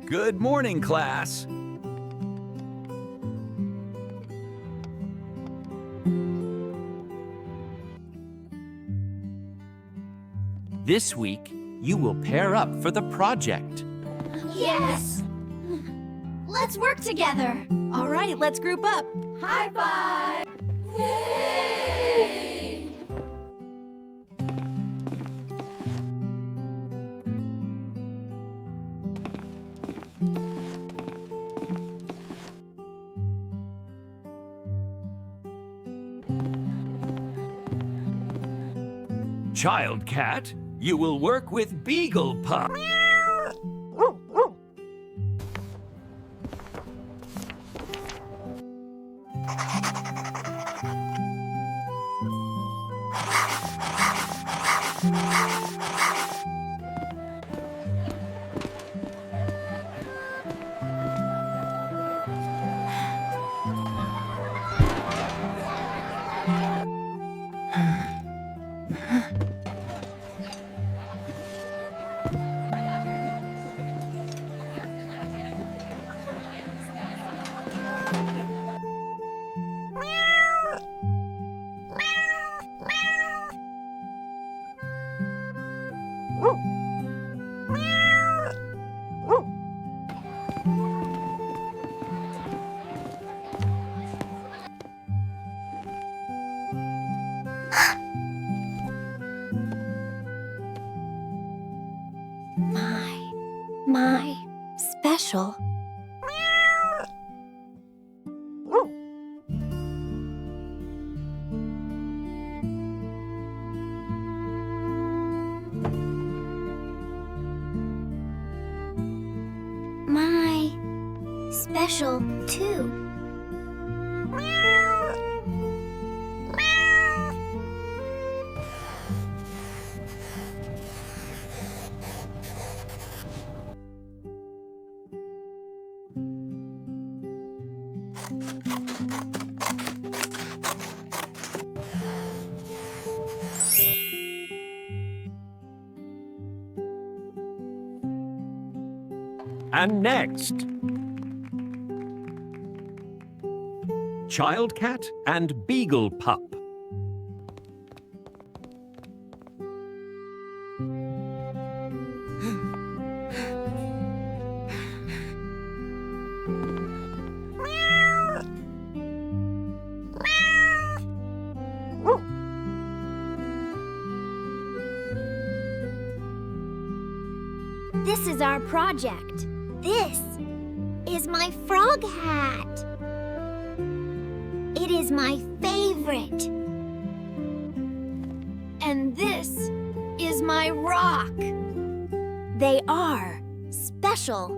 Good morning, class. This week, you will pair up for the project. Yes! Let's work together. All right, let's group up. High five! Yay! Child cat, you will work with Beagle Pup. My special. My special too. And next, Child cat and Beagle Pup. This is our project. This is my frog hat. It is my favorite. And this is my rock. They are special.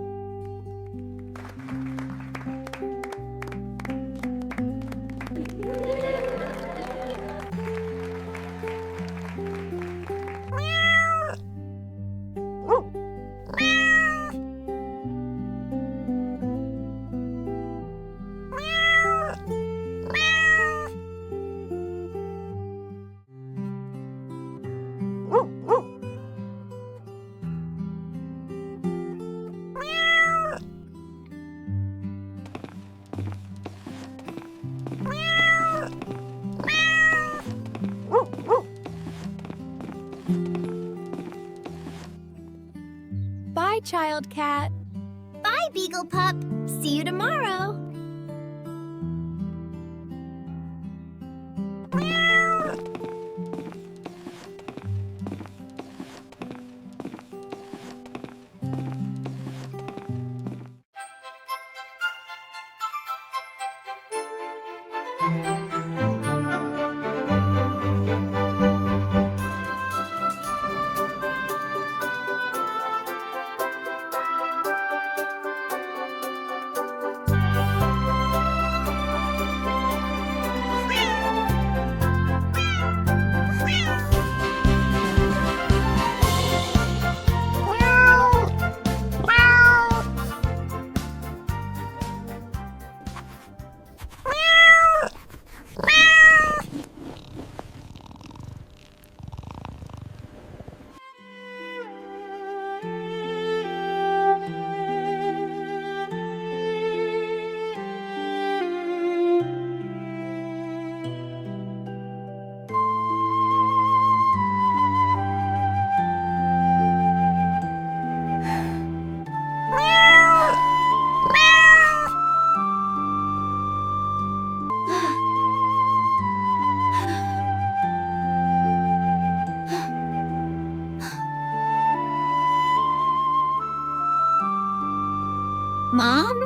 Bye, Child Cat. Bye, Beagle Pup. See you tomorrow. Mom?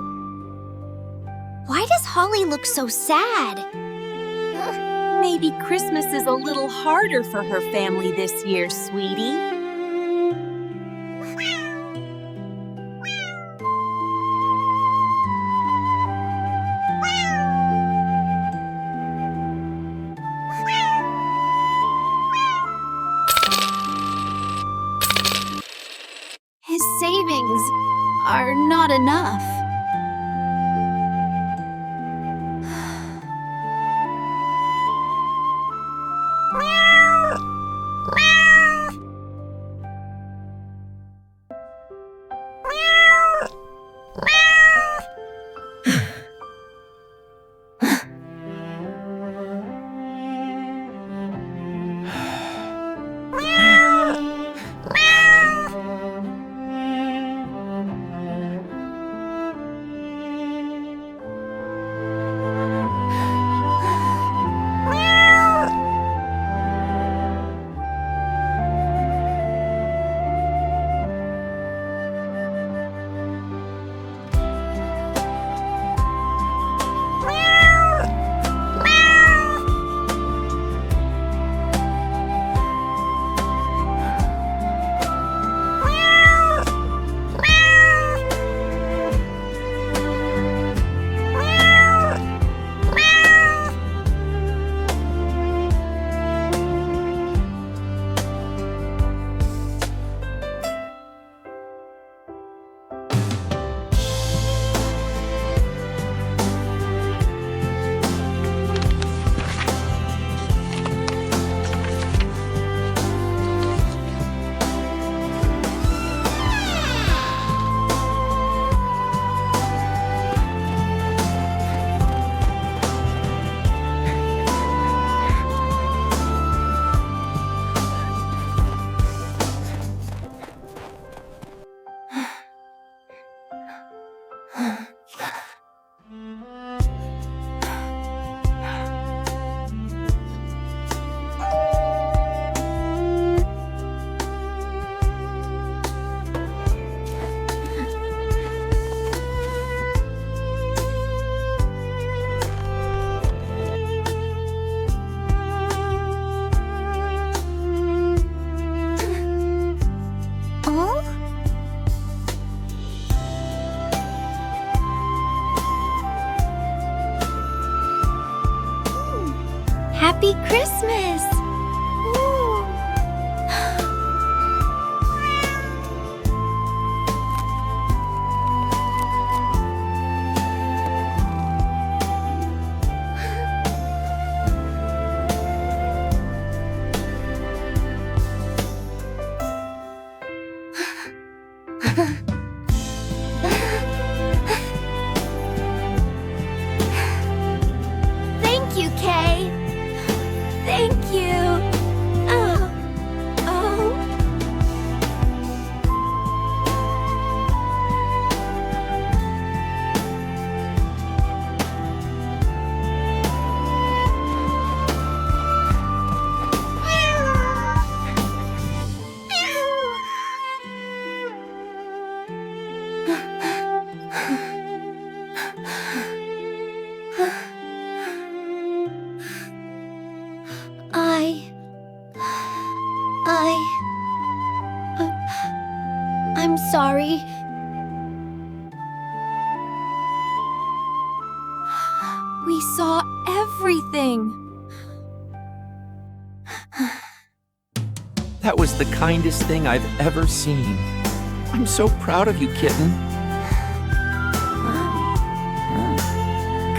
Why does Holly look so sad? Maybe Christmas is a little harder for her family this year, sweetie. His savings are not enough. Happy Christmas! Thank you, Kay. Thank you. Oh. Oh. I'm sorry. We saw everything. That was the kindest thing I've ever seen. I'm so proud of you, Kitten.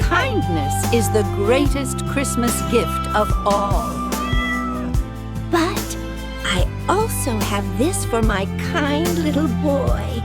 Kindness is the greatest Christmas gift of all. But I also have this for my kind little boy.